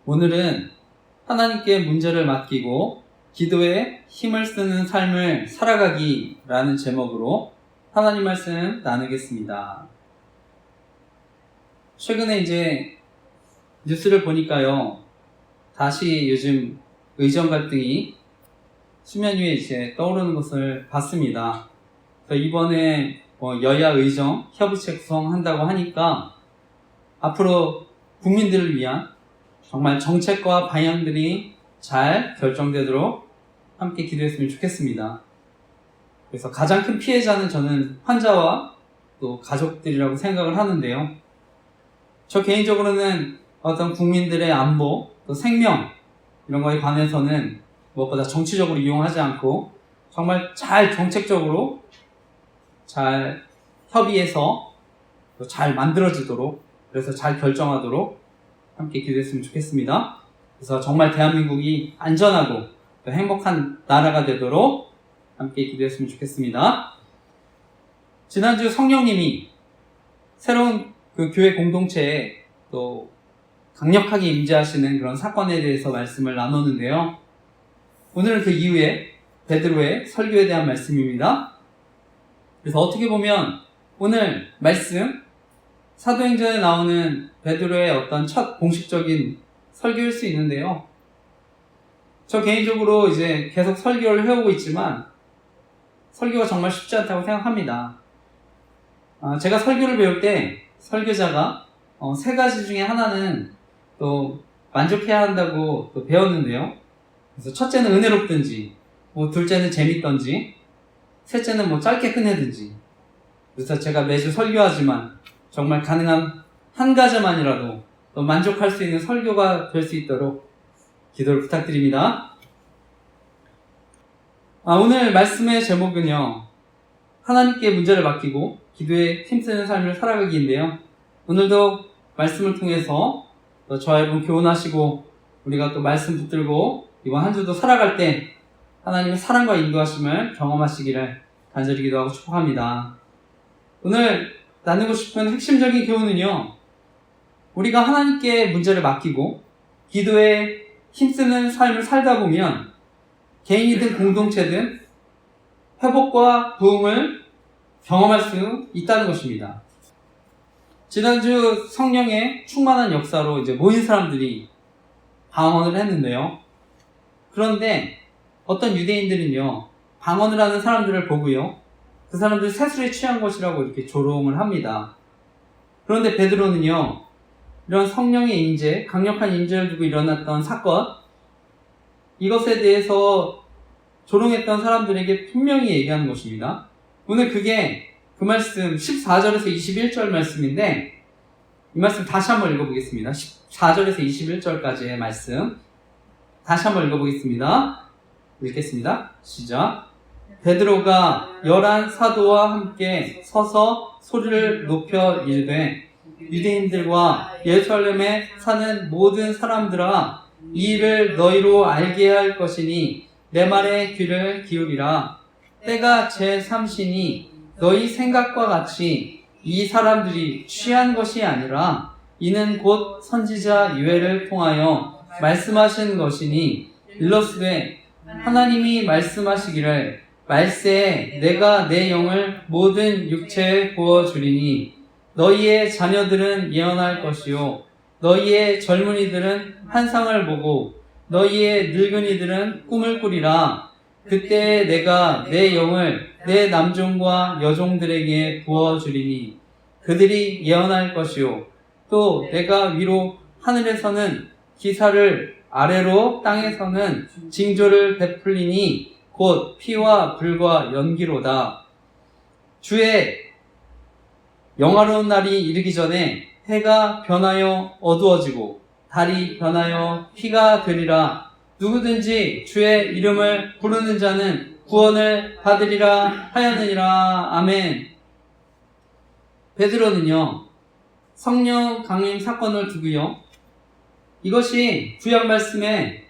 오늘은 하나님께 문제를 맡기고 기도에 힘을 쓰는 삶을 살아가기라는 제목으로 하나님 말씀 나누겠습니다. 최근에 이제 뉴스를 보니까요, 다시 요즘 의정 갈등이 수면 위에 이제 떠오르는 것을 봤습니다. 그래서 이번에 여야 의정 협의체 구성한다고 하니까 앞으로 국민들을 위한 정말 정책과 방향들이 잘 결정되도록 함께 기도했으면 좋겠습니다. 그래서 가장 큰 피해자는 저는 환자와 또 가족들이라고 생각을 하는데요. 저 개인적으로는 어떤 국민들의 안보, 또 생명 이런 거에 관해서는 무엇보다 정치적으로 이용하지 않고 정말 잘 정책적으로 잘 협의해서 또 잘 만들어지도록, 그래서 잘 결정하도록 함께 기도했으면 좋겠습니다. 그래서 정말 대한민국이 안전하고 또 행복한 나라가 되도록 함께 기도했으면 좋겠습니다. 지난주 성령님이 새로운 그 교회 공동체에 또 강력하게 임재하시는 그런 사건에 대해서 말씀을 나누는데요. 오늘은 그 이후에 베드로의 설교에 대한 말씀입니다. 그래서 어떻게 보면 오늘 말씀 사도행전에 나오는 베드로의 어떤 첫 공식적인 설교일 수 있는데요. 저 개인적으로 이제 계속 설교를 해오고 있지만 설교가 정말 쉽지 않다고 생각합니다. 제가 설교를 배울 때 설교자가 세 가지 중에 하나는 또 만족해야 한다고 또 배웠는데요. 그래서 첫째는 은혜롭든지, 둘째는 재밌던지, 셋째는 짧게 끝내든지. 그래서 제가 매주 설교하지만 정말 가능한 한 가지만이라도 또 만족할 수 있는 설교가 될 수 있도록 기도를 부탁드립니다. 오늘 말씀의 제목은요, 하나님께 문제를 맡기고 기도에 힘쓰는 삶을 살아가기인데요. 오늘도 말씀을 통해서 또 저와 여러분 교훈하시고 우리가 또 말씀 붙들고 이번 한 주도 살아갈 때 하나님의 사랑과 인도하심을 경험하시기를 간절히 기도하고 축복합니다. 오늘 나누고 싶은 핵심적인 교훈은요, 우리가 하나님께 문제를 맡기고 기도에 힘쓰는 삶을 살다 보면 개인이든 공동체든 회복과 부흥을 경험할 수 있다는 것입니다. 지난주 성령의 충만한 역사로 이제 모인 사람들이 방언을 했는데요. 그런데 어떤 유대인들은요, 방언을 하는 사람들을 보고요, 그 사람들 세술에 취한 것이라고 이렇게 조롱을 합니다. 그런데 베드로는요, 이런 성령의 임재, 강력한 임재를 두고 일어났던 사건, 이것에 대해서 조롱했던 사람들에게 분명히 얘기하는 것입니다. 오늘 그게 그 말씀 14절에서 21절 말씀인데, 이 말씀 다시 한번 읽어보겠습니다. 14절에서 21절까지의 말씀 다시 한번 읽어보겠습니다. 읽겠습니다. 시작. 베드로가 11 사도와 함께 서서 소리를 높여 이르되, 유대인들과 예루살렘에 사는 모든 사람들아, 이 일을 너희로 알게 할 것이니 내 말에 귀를 기울이라. 때가 제3시니 너희 생각과 같이 이 사람들이 취한 것이 아니라 이는 곧 선지자 유엘을 통하여 말씀하신 것이니, 일러스되 하나님이 말씀하시기를 말세에 내가 내 영을 모든 육체에 부어주리니 너희의 자녀들은 예언할 것이요 너희의 젊은이들은 환상을 보고 너희의 늙은이들은 꿈을 꾸리라. 그때 내가 내 영을 내 남종과 여종들에게 부어주리니 그들이 예언할 것이요 또 내가 위로 하늘에서는 기사를, 아래로 땅에서는 징조를 베풀리니 곧 피와 불과 연기로다. 주의 영화로운 날이 이르기 전에 해가 변하여 어두워지고 달이 변하여 피가 되리라. 누구든지 주의 이름을 부르는 자는 구원을 받으리라 하였느니라. 아멘. 베드로는요, 성령 강림 사건을 두고요, 이것이 구약 말씀에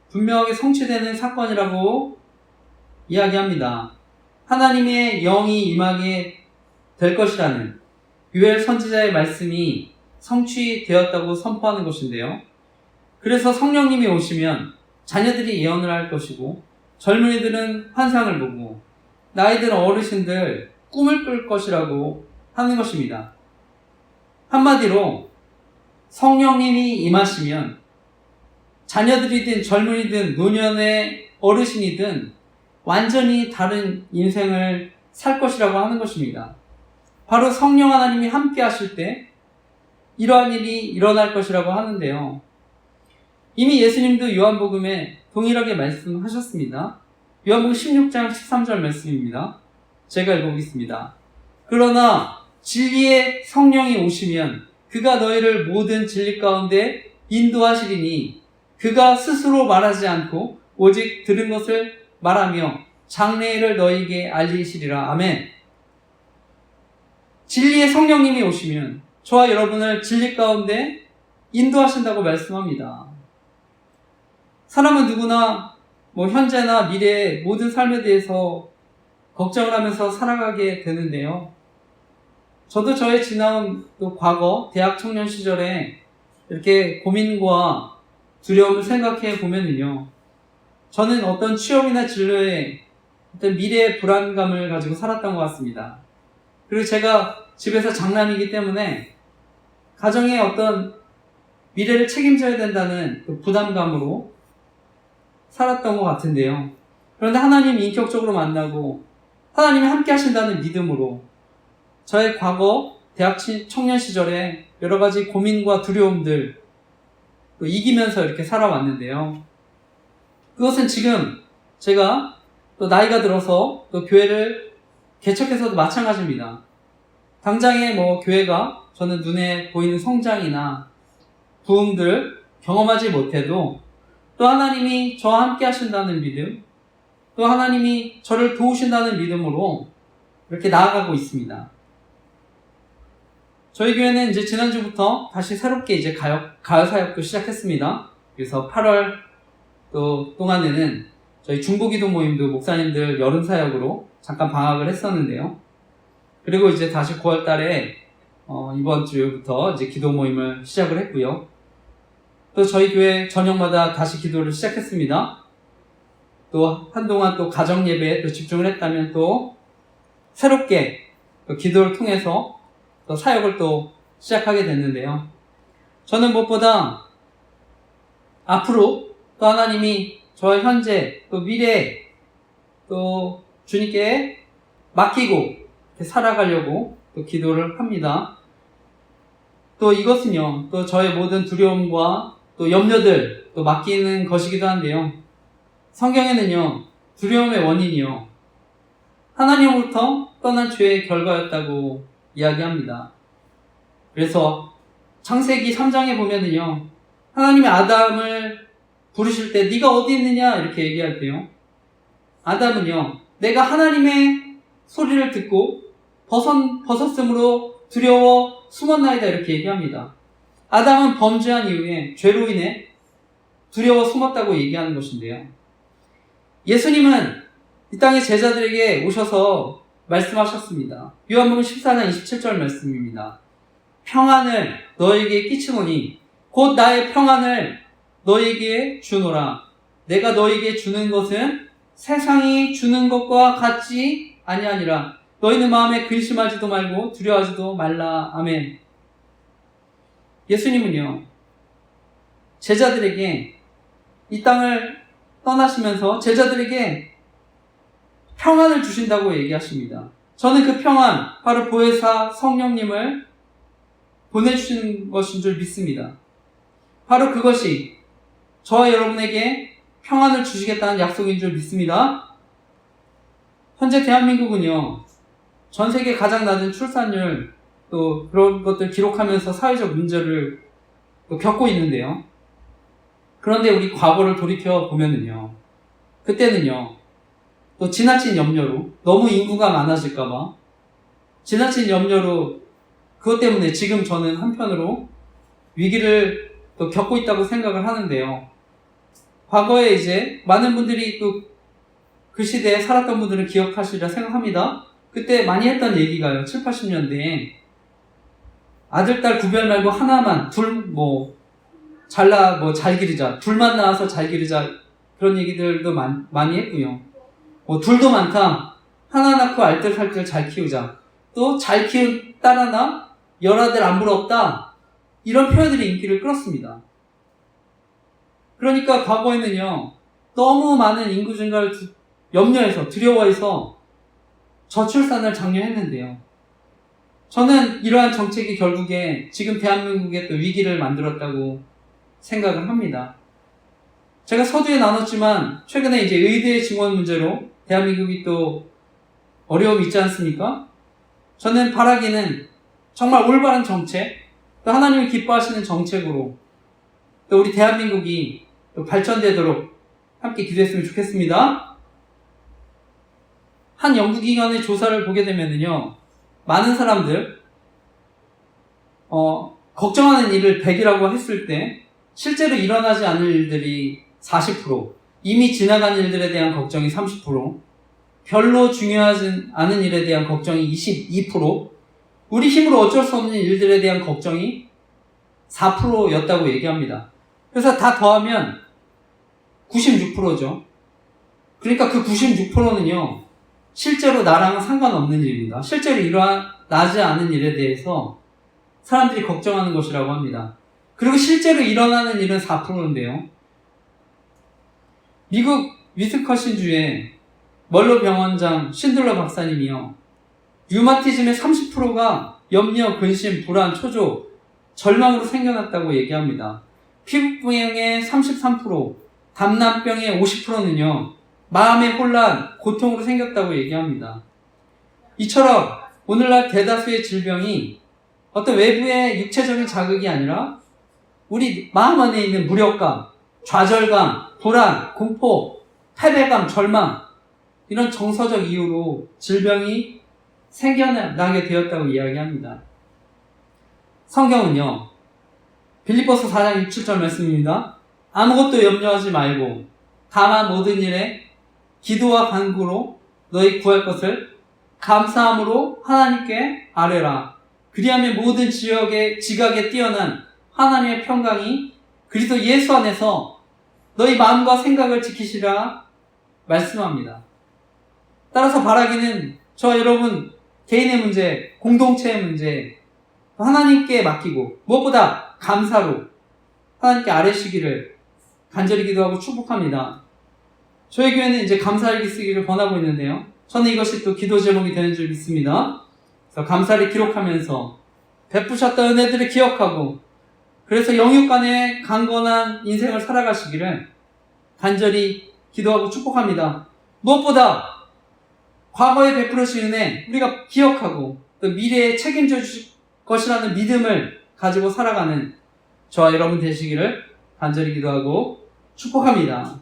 분명하게 성취되는 사건이라고 이야기합니다. 하나님의 영이 임하게 될 것이라는 유엘 선지자의 말씀이 성취되었다고 선포하는 것인데요. 그래서 성령님이 오시면 자녀들이 예언을 할 것이고 젊은이들은 환상을 보고 나이든 어르신들 꿈을 꿀 것이라고 하는 것입니다. 한마디로 성령님이 임하시면 자녀들이든 젊은이든 노년의 어르신이든 완전히 다른 인생을 살 것이라고 하는 것입니다. 바로 성령 하나님이 함께 하실 때 이러한 일이 일어날 것이라고 하는데요. 이미 예수님도 요한복음에 동일하게 말씀하셨습니다. 요한복음 16장 13절 말씀입니다. 제가 읽어보겠습니다. 그러나 진리의 성령이 오시면 그가 너희를 모든 진리 가운데 인도하시리니 그가 스스로 말하지 않고 오직 들은 것을 말하며 장래일을 너희에게 알리시리라. 아멘. 진리의 성령님이 오시면 저와 여러분을 진리 가운데 인도하신다고 말씀합니다. 사람은 누구나 현재나 미래의 모든 삶에 대해서 걱정을 하면서 살아가게 되는데요. 저도 저의 지나온 또 과거 대학 청년 시절에 이렇게 고민과 두려움을 생각해 보면요. 저는 어떤 취업이나 진로에 어떤 미래의 불안감을 가지고 살았던 것 같습니다. 그리고 제가 집에서 장남이기 때문에 가정의 어떤 미래를 책임져야 된다는 그 부담감으로 살았던 것 같은데요. 그런데 하나님이 인격적으로 만나고 하나님이 함께 하신다는 믿음으로 저의 과거 대학 청년 시절에 여러 가지 고민과 두려움들 또 이기면서 이렇게 살아왔는데요. 그것은 지금 제가 또 나이가 들어서 또 교회를 개척해서도 마찬가지입니다. 당장에 교회가 저는 눈에 보이는 성장이나 부흥들 경험하지 못해도 또 하나님이 저와 함께 하신다는 믿음, 또 하나님이 저를 도우신다는 믿음으로 이렇게 나아가고 있습니다. 저희 교회는 이제 지난주부터 다시 새롭게 이제 가을 사역도 시작했습니다. 그래서 8월 또 동안에는 저희 중보기도 모임도 목사님들 여름 사역으로 잠깐 방학을 했었는데요. 그리고 이제 다시 9월 달에 이번 주부터 이제 기도 모임을 시작을 했고요. 또 저희 교회 저녁마다 다시 기도를 시작했습니다. 또 한동안 또 가정 예배에 또 집중을 했다면 또 새롭게 또 기도를 통해서 또 사역을 또 시작하게 됐는데요. 저는 무엇보다 앞으로 또 하나님이 저의 현재 또 미래 또 주님께 맡기고 살아가려고 또 기도를 합니다. 또 이것은요, 또 저의 모든 두려움과 또 염려들 또 맡기는 것이기도 한데요. 성경에는요, 두려움의 원인이요, 하나님으로부터 떠난 죄의 결과였다고 이야기합니다. 그래서 창세기 3장에 보면은요, 하나님이 아담을 부르실 때 네가 어디 있느냐 이렇게 얘기할 때요, 아담은요, 내가 하나님의 소리를 듣고 벗었으므로 두려워 숨었나이다 이렇게 얘기합니다. 아담은 범죄한 이후에 죄로 인해 두려워 숨었다고 얘기하는 것인데요. 예수님은 이 땅의 제자들에게 오셔서 말씀하셨습니다. 요한복음 14장 27절 말씀입니다. 평안을 너에게 끼치노니 곧 나의 평안을 너에게 주노라. 내가 너에게 주는 것은 세상이 주는 것과 같지 아니하니라. 너희는 마음에 근심하지도 말고 두려워하지도 말라. 아멘. 예수님은요, 제자들에게 이 땅을 떠나시면서 제자들에게 평안을 주신다고 얘기하십니다. 저는 그 평안, 바로 보혜사 성령님을 보내주시는 것인 줄 믿습니다. 바로 그것이 저와 여러분에게 평안을 주시겠다는 약속인 줄 믿습니다. 현재 대한민국은요, 전 세계 가장 낮은 출산율, 또 그런 것들 기록하면서 사회적 문제를 또 겪고 있는데요. 그런데 우리 과거를 돌이켜 보면은요, 그때는요, 또 지나친 염려로, 너무 인구가 많아질까봐, 지나친 염려로, 그것 때문에 지금 저는 한편으로 위기를 또 겪고 있다고 생각을 하는데요. 과거에 이제 많은 분들이 또 그 시대에 살았던 분들은 기억하시리라 생각합니다. 그때 많이 했던 얘기가요, 7, 80년대에 아들, 딸 구별 말고 하나만, 잘 기르자. 둘만 낳아서 잘 기르자. 그런 얘기들도 많이 했고요. 둘도 많다. 하나 낳고 알뜰살뜰 잘 키우자. 또 잘 키운 딸 하나, 열아들 안 부럽다. 이런 표현들이 인기를 끌었습니다. 그러니까 과거에는요, 너무 많은 인구 증가를 염려해서, 두려워해서 저출산을 장려했는데요. 저는 이러한 정책이 결국에 지금 대한민국의 또 위기를 만들었다고 생각을 합니다. 제가 서두에 나눴지만 최근에 이제 의대 증원 문제로 대한민국이 또 어려움이 있지 않습니까? 저는 바라기는 정말 올바른 정책, 또 하나님이 기뻐하시는 정책으로 또 우리 대한민국이 또 발전되도록 함께 기도했으면 좋겠습니다. 한 연구기관의 조사를 보게 되면요, 많은 사람들 걱정하는 일을 100이라고 했을 때 실제로 일어나지 않을 일들이 40%, 이미 지나간 일들에 대한 걱정이 30%, 별로 중요하지 않은 일에 대한 걱정이 22%, 우리 힘으로 어쩔 수 없는 일들에 대한 걱정이 4%였다고 얘기합니다. 그래서 다 더하면 96%죠. 그러니까 그 96%는요, 실제로 나랑은 상관없는 일입니다. 실제로 일어나지 않은 일에 대해서 사람들이 걱정하는 것이라고 합니다. 그리고 실제로 일어나는 일은 4%인데요. 미국 위스커신주의 멀로 병원장 신들러 박사님이요, 류마티즘의 30%가 염려, 근심, 불안, 초조, 절망으로 생겨났다고 얘기합니다. 피부병의 33%, 담낭병의 50%는요, 마음의 혼란, 고통으로 생겼다고 얘기합니다. 이처럼 오늘날 대다수의 질병이 어떤 외부의 육체적인 자극이 아니라 우리 마음 안에 있는 무력감, 좌절감, 불안, 공포, 패배감, 절망, 이런 정서적 이유로 질병이 생겨나게 되었다고 이야기합니다. 성경은요, 빌립보서 4장 67절 말씀입니다. 아무것도 염려하지 말고 다만 모든 일에 기도와 간구로 너희 구할 것을 감사함으로 하나님께 아뢰라. 그리하면 모든 지각에 뛰어난 하나님의 평강이 그리스도 예수 안에서 너희 마음과 생각을 지키시라 말씀합니다. 따라서 바라기는 저와 여러분 개인의 문제, 공동체의 문제 하나님께 맡기고 무엇보다 감사로 하나님께 아뢰시기를 간절히 기도하고 축복합니다. 저희 교회는 이제 감사일기 쓰기를 권하고 있는데요, 저는 이것이 또 기도 제목이 되는 줄 믿습니다. 그래서 감사를 기록하면서 베푸셨던 은혜들을 기억하고, 그래서 영육간의 강건한 인생을 살아가시기를 간절히 기도하고 축복합니다. 무엇보다 과거에 베풀으신 은혜 우리가 기억하고 또 미래에 책임져 주실 것이라는 믿음을 가지고 살아가는 저와 여러분 되시기를 간절히 기도하고 축복합니다.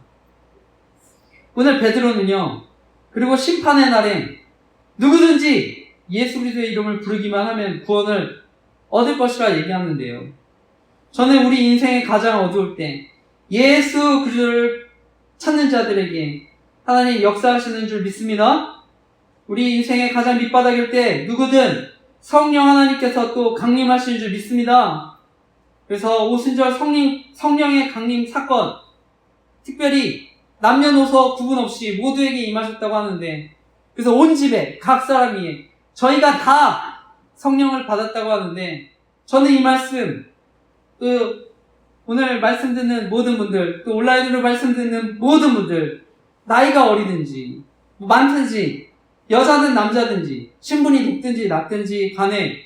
오늘 베드로는요, 그리고 심판의 날에 누구든지 예수 그리스도의 이름을 부르기만 하면 구원을 얻을 것이라 얘기하는데요, 저는 우리 인생의 가장 어두울 때 예수 그리스도를 찾는 자들에게 하나님 역사하시는 줄 믿습니다. 우리 인생의 가장 밑바닥일 때 누구든 성령 하나님께서 또 강림하시는 줄 믿습니다. 그래서 오순절 성령의 강림 사건, 특별히 남녀노소 구분 없이 모두에게 임하셨다고 하는데, 그래서 온 집에 각 사람이 저희가 다 성령을 받았다고 하는데, 저는 이 말씀, 오늘 말씀 듣는 모든 분들, 또 온라인으로 말씀 듣는 모든 분들, 나이가 어리든지 많든지 여자든 남자든지 신분이 높든지 낮든지 간에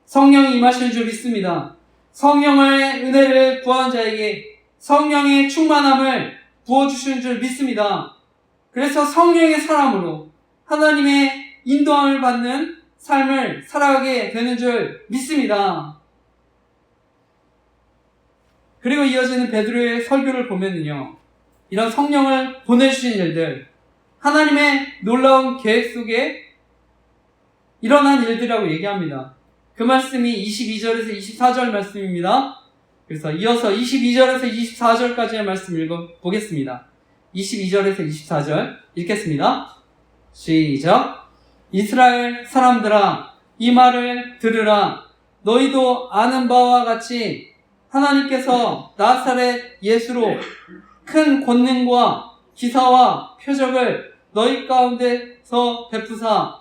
성령이 임하시는 줄 믿습니다. 성령의 은혜를 구하는 자에게 성령의 충만함을 부어주시는 줄 믿습니다. 그래서 성령의 사람으로 하나님의 인도함을 받는 삶을 살아가게 되는 줄 믿습니다. 그리고 이어지는 베드로의 설교를 보면요, 이런 성령을 보내주신 일들, 하나님의 놀라운 계획 속에 일어난 일들이라고 얘기합니다. 그 말씀이 22절에서 24절 말씀입니다. 그래서 이어서 22절에서 24절까지의 말씀 읽어보겠습니다. 22절에서 24절 읽겠습니다. 시작. 이스라엘 사람들아, 이 말을 들으라. 너희도 아는 바와 같이 하나님께서 나사렛 예수로 큰 권능과 기사와 표적을 너희 가운데서 베푸사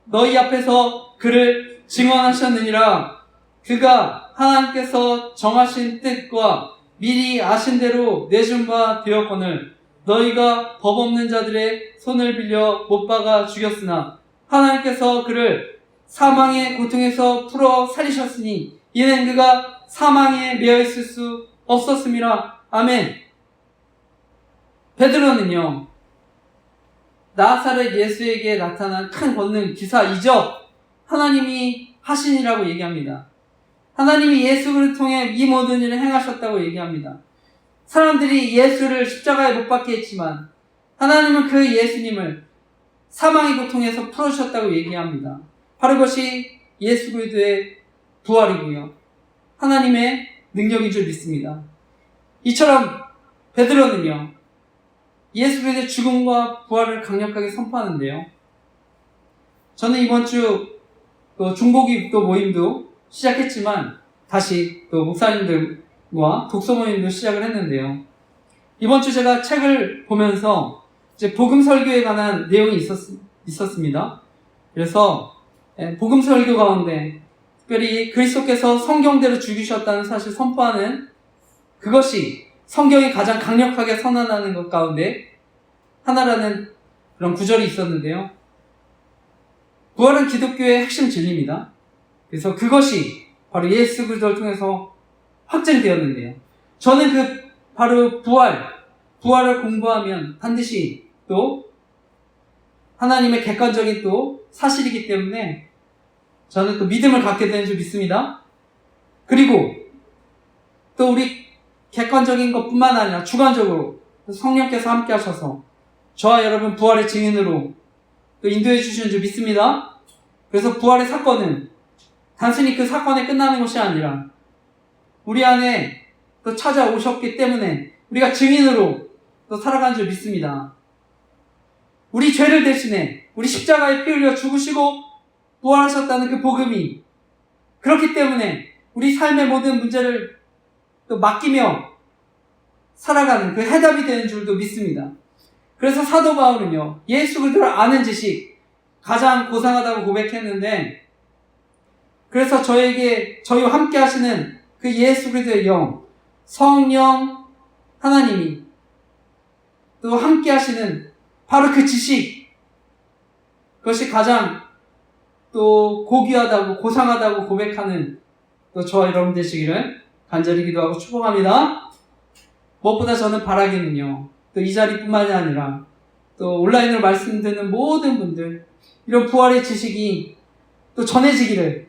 너희 앞에서 그를 증언하셨느니라. 그가 하나님께서 정하신 뜻과 미리 아신 대로 내준 바 되었거늘 너희가 법 없는 자들의 손을 빌려 못 박아 죽였으나 하나님께서 그를 사망의 고통에서 풀어 살리셨으니 이는 그가 사망에 매여 있을 수 없었음이라. 아멘. 베드로는요, 나사렛 예수에게 나타난 큰 권능, 기사, 이적 하나님이 하시니라고 얘기합니다. 하나님이 예수를 통해 이 모든 일을 행하셨다고 얘기합니다. 사람들이 예수를 십자가에 못 박게 했지만 하나님은 그 예수님을 사망의 고통에서 풀어주셨다고 얘기합니다. 바로 그것이 예수 그리스도의 부활이고요, 하나님의 능력인 줄 믿습니다. 이처럼 베드로는요, 예수 그리스도의 죽음과 부활을 강력하게 선포하는데요. 저는 이번 주 또 중보기 또 모임도 시작했지만 다시 또 목사님들과 독서 모임도 시작을 했는데요. 이번 주 제가 책을 보면서 이제 복음 설교에 관한 내용이 있었습니다. 그래서 복음 설교 가운데 특별히 그리스도께서 성경대로 죽이셨다는 사실 선포하는 그것이 성경이 가장 강력하게 선언하는 것 가운데 하나라는 그런 구절이 있었는데요. 부활은 기독교의 핵심 진리입니다. 그래서 그것이 바로 예수 그리스도를 통해서 확증되었는데요. 저는 그 바로 부활을 공부하면 반드시 또 하나님의 객관적인 또 사실이기 때문에 저는 또 믿음을 갖게 되는 줄 믿습니다. 그리고 또 우리 객관적인 것뿐만 아니라 주관적으로 성령께서 함께 하셔서 저와 여러분 부활의 증인으로 또 인도해 주시는 줄 믿습니다. 그래서 부활의 사건은 단순히 그 사건에 끝나는 것이 아니라 우리 안에 또 찾아오셨기 때문에 우리가 증인으로 또 살아가는 줄 믿습니다. 우리 죄를 대신해 우리 십자가에 피 흘려 죽으시고 부활하셨다는 그 복음이 그렇기 때문에 우리 삶의 모든 문제를 또 맡기며 살아가는 그 해답이 되는 줄도 믿습니다. 그래서 사도 바울은요, 예수 그리스도를 아는 지식 가장 고상하다고 고백했는데, 그래서 저희와 함께 하시는 그 예수 그리스도의 영, 성령 하나님이 또 함께 하시는 바로 그 지식, 그것이 가장 또 고귀하다고 고상하다고 고백하는 또 저와 여러분 되시기를 간절히 기도하고 축복합니다. 무엇보다 저는 바라기는요, 또 이 자리뿐만이 아니라 또 온라인으로 말씀 듣는 모든 분들 이런 부활의 지식이 또 전해지는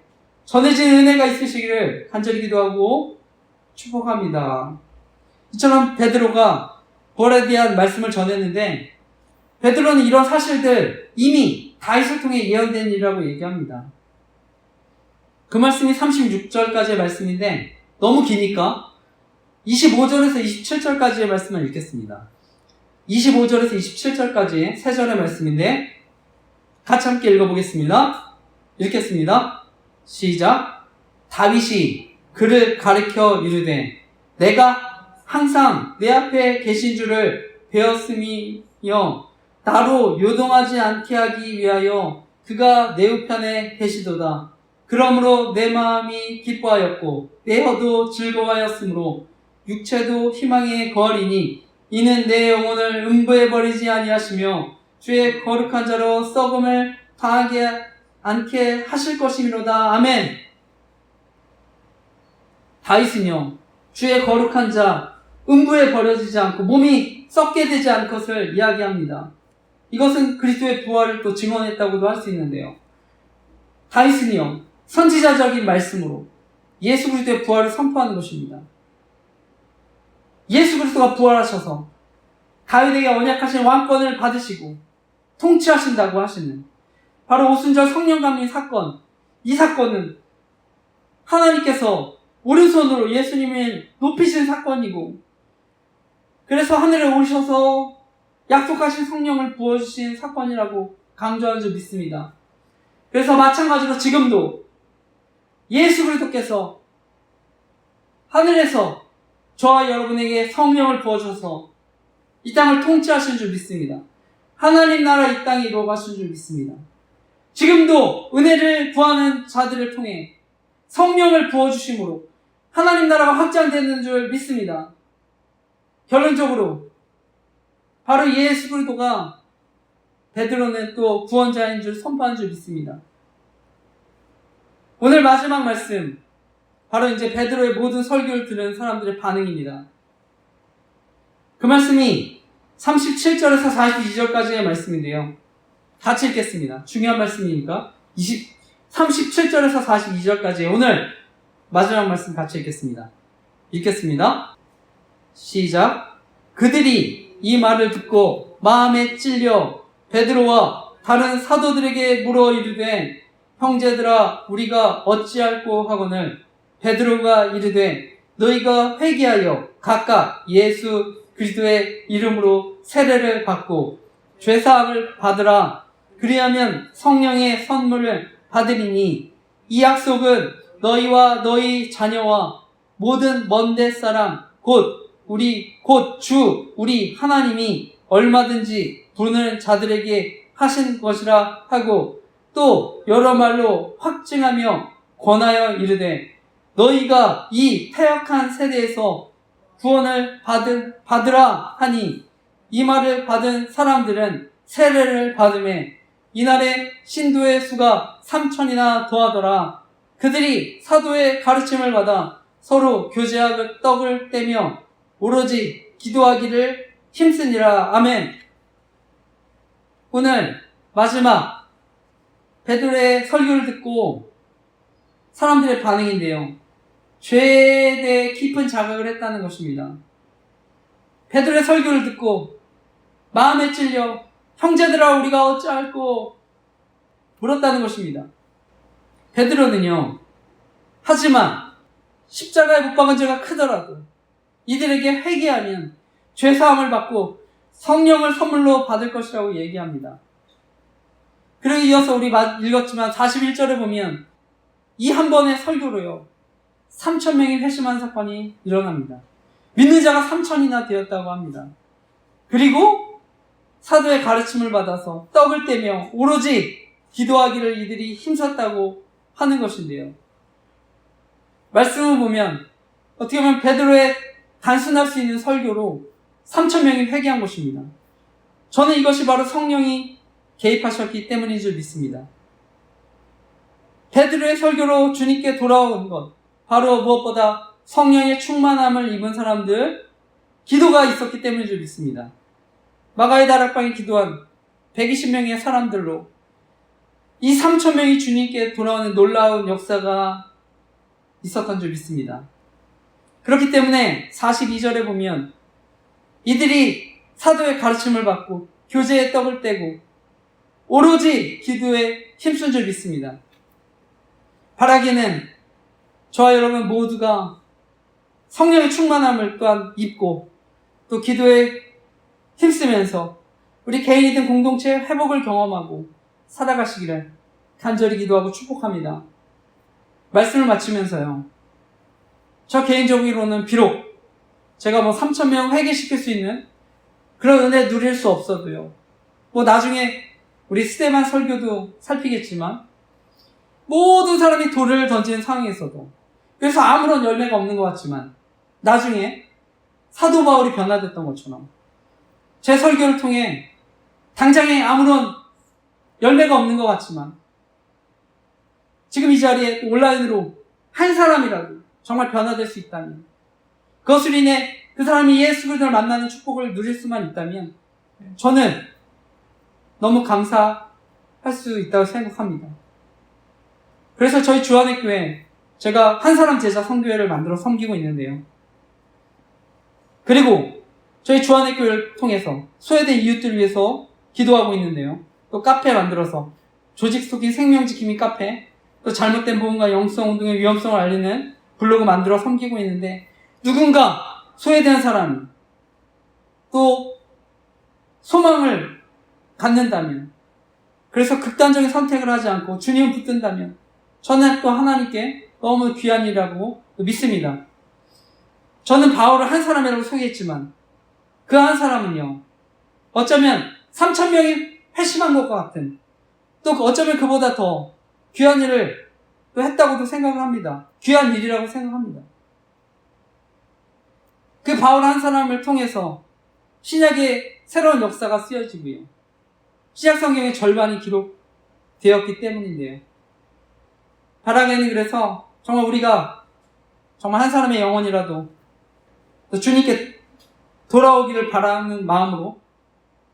은혜가 있으시기를 간절히 기도하고 축복합니다. 이처럼 베드로가 부활에 대한 말씀을 전했는데 베드로는 이런 사실들 이미 다윗을 통해 예언된 일이라고 얘기합니다. 그 말씀이 36절까지의 말씀인데 너무 기니까 25절에서 27절까지의 말씀을 읽겠습니다. 25절에서 27절까지의 세 절의 말씀인데 같이 함께 읽어보겠습니다. 읽겠습니다. 시작. 다윗이 그를 가리켜 이르되 내가 항상 내 앞에 계신 줄을 배웠음이여 나로 요동하지 않게 하기 위하여 그가 내 우편에 계시도다. 그러므로 내 마음이 기뻐하였고 내 혀도 즐거워하였으므로 육체도 희망에 거하리니 이는 내 영혼을 음부해버리지 아니하시며 주의 거룩한 자로 썩음을 당하게 않게 하실 것이미로다. 아멘. 다윗은요, 주의 거룩한 자, 음부에 버려지지 않고 몸이 썩게 되지 않을 것을 이야기합니다. 이것은 그리스도의 부활을 또 증언했다고도 할 수 있는데요. 다윗은요, 선지자적인 말씀으로 예수 그리스도의 부활을 선포하는 것입니다. 예수 그리스도가 부활하셔서 다윗에게 언약하신 왕권을 받으시고 통치하신다고 하시는 바로 오순절 성령 감림 사건, 이 사건은 하나님께서 오른손으로 예수님을 높이신 사건이고 그래서 하늘에 오셔서 약속하신 성령을 부어주신 사건이라고 강조하는 줄 믿습니다. 그래서 마찬가지로 지금도 예수 그리스도께서 하늘에서 저와 여러분에게 성령을 부어줘서 이 땅을 통치하신 줄 믿습니다. 하나님 나라 이 땅에 이루어가신 줄 믿습니다. 지금도 은혜를 구하는 자들을 통해 성령을 부어주심으로 하나님 나라가 확장되는 줄 믿습니다. 결론적으로 바로 예수 그리스도가 베드로는 또 구원자인 줄 선포한 줄 믿습니다. 오늘 마지막 말씀, 바로 이제 베드로의 모든 설교를 들은 사람들의 반응입니다. 그 말씀이 37절에서 42절까지의 말씀인데요. 같이 읽겠습니다. 중요한 말씀이니까 37절에서 42절까지 오늘 마지막 말씀 같이 읽겠습니다. 읽겠습니다. 시작. 그들이 이 말을 듣고 마음에 찔려 베드로와 다른 사도들에게 물어 이르되 형제들아 우리가 어찌할꼬 하거늘 베드로가 이르되 너희가 회개하여 각각 예수 그리스도의 이름으로 세례를 받고 죄사함을 받으라. 그리하면 성령의 선물을 받으리니 이 약속은 너희와 너희 자녀와 모든 먼데 사람 곧 주 우리 하나님이 얼마든지 부르는 자들에게 하신 것이라 하고 또 여러 말로 확증하며 권하여 이르되 너희가 이 패역한 세대에서 구원을 받으라 하니 이 말을 받은 사람들은 세례를 받음에 이날에 신도의 수가 3,000이나 더하더라. 그들이 사도의 가르침을 받아 서로 교제하고 떡을 떼며 오로지 기도하기를 힘쓰니라. 아멘. 오늘 마지막 베드로의 설교를 듣고 사람들의 반응인데요. 죄에 대해 깊은 자각을 했다는 것입니다. 베드로의 설교를 듣고 마음에 찔려 형제들아 우리가 어찌할꼬 물었다는 것입니다. 베드로는요. 하지만 십자가에 못 박은 죄가 크더라도 이들에게 회개하면 죄사함을 받고 성령을 선물로 받을 것이라고 얘기합니다. 그리고 이어서 우리 읽었지만 41절에 보면 이 한 번의 설교로요 3,000명이 회심한 사건이 일어납니다. 믿는 자가 3,000이나 되었다고 합니다. 그리고 사도의 가르침을 받아서 떡을 떼며 오로지 기도하기를 이들이 힘썼다고 하는 것인데요. 말씀을 보면 어떻게 보면 베드로의 단순할 수 있는 설교로 3,000명이 회개한 것입니다. 저는 이것이 바로 성령이 개입하셨기 때문인 줄 믿습니다. 베드로의 설교로 주님께 돌아온 것, 바로 무엇보다 성령의 충만함을 입은 사람들, 기도가 있었기 때문인 줄 믿습니다. 마가의 다락방에 기도한 120명의 사람들로 이 3,000명이 주님께 돌아오는 놀라운 역사가 있었던 줄 믿습니다. 그렇기 때문에 42절에 보면 이들이 사도의 가르침을 받고 교제의 떡을 떼고 오로지 기도에 힘쓴 줄 믿습니다. 바라기는 저와 여러분 모두가 성령의 충만함을 또한 입고 또 기도에 힘쓰면서 우리 개인이든 공동체의 회복을 경험하고 살아가시기를 간절히 기도하고 축복합니다. 말씀을 마치면서요. 저 개인적으로는 비록 제가 3,000명 회개시킬 수 있는 그런 은혜 누릴 수 없어도요. 나중에 우리 스데반 설교도 살피겠지만 모든 사람이 돌을 던지는 상황에서도 그래서 아무런 열매가 없는 것 같지만 나중에 사도 바울이 변화됐던 것처럼 제 설교를 통해 당장에 아무런 열매가 없는 것 같지만 지금 이 자리에 온라인으로 한 사람이라도 정말 변화될 수 있다면 그것으로 인해 그 사람이 예수 그리스도를 만나는 축복을 누릴 수만 있다면 저는 너무 감사할 수 있다고 생각합니다. 그래서 저희 주안의교회 제가 한 사람 제자 선교회를 만들어 섬기고 있는데요. 그리고 저희 주안의교회를 통해서 소외된 이웃들을 위해서 기도하고 있는데요. 또 카페 만들어서 조직 속인 생명지킴이 카페, 또 잘못된 보험과 영성운동의 위험성을 알리는 블로그 만들어 섬기고 있는데 누군가 소외된 사람이 또 소망을 갖는다면 그래서 극단적인 선택을 하지 않고 주님을 붙든다면 저는 또 하나님께 너무 귀한 일이라고 믿습니다. 저는 바울을 한 사람이라고 소개했지만 그 한 사람은요, 어쩌면 3,000명이 회심한 것 같은, 또 어쩌면 그보다 더 귀한 일을 또 했다고도 생각을 합니다. 귀한 일이라고 생각합니다. 그 바울 한 사람을 통해서 신약의 새로운 역사가 쓰여지고요, 신약 성경의 절반이 기록되었기 때문인데요. 바라기는 그래서 정말 우리가 정말 한 사람의 영혼이라도 또 주님께 돌아오기를 바라는 마음으로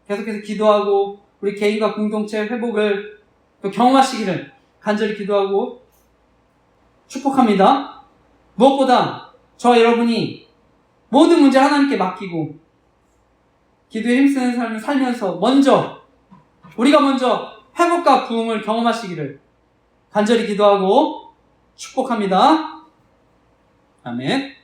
계속해서 기도하고 우리 개인과 공동체 회복을 또 경험하시기를 간절히 기도하고 축복합니다. 무엇보다 저와 여러분이 모든 문제 하나님께 맡기고 기도에 힘쓰는 삶을 살면서 우리가 먼저 회복과 부흥을 경험하시기를 간절히 기도하고 축복합니다. 아멘.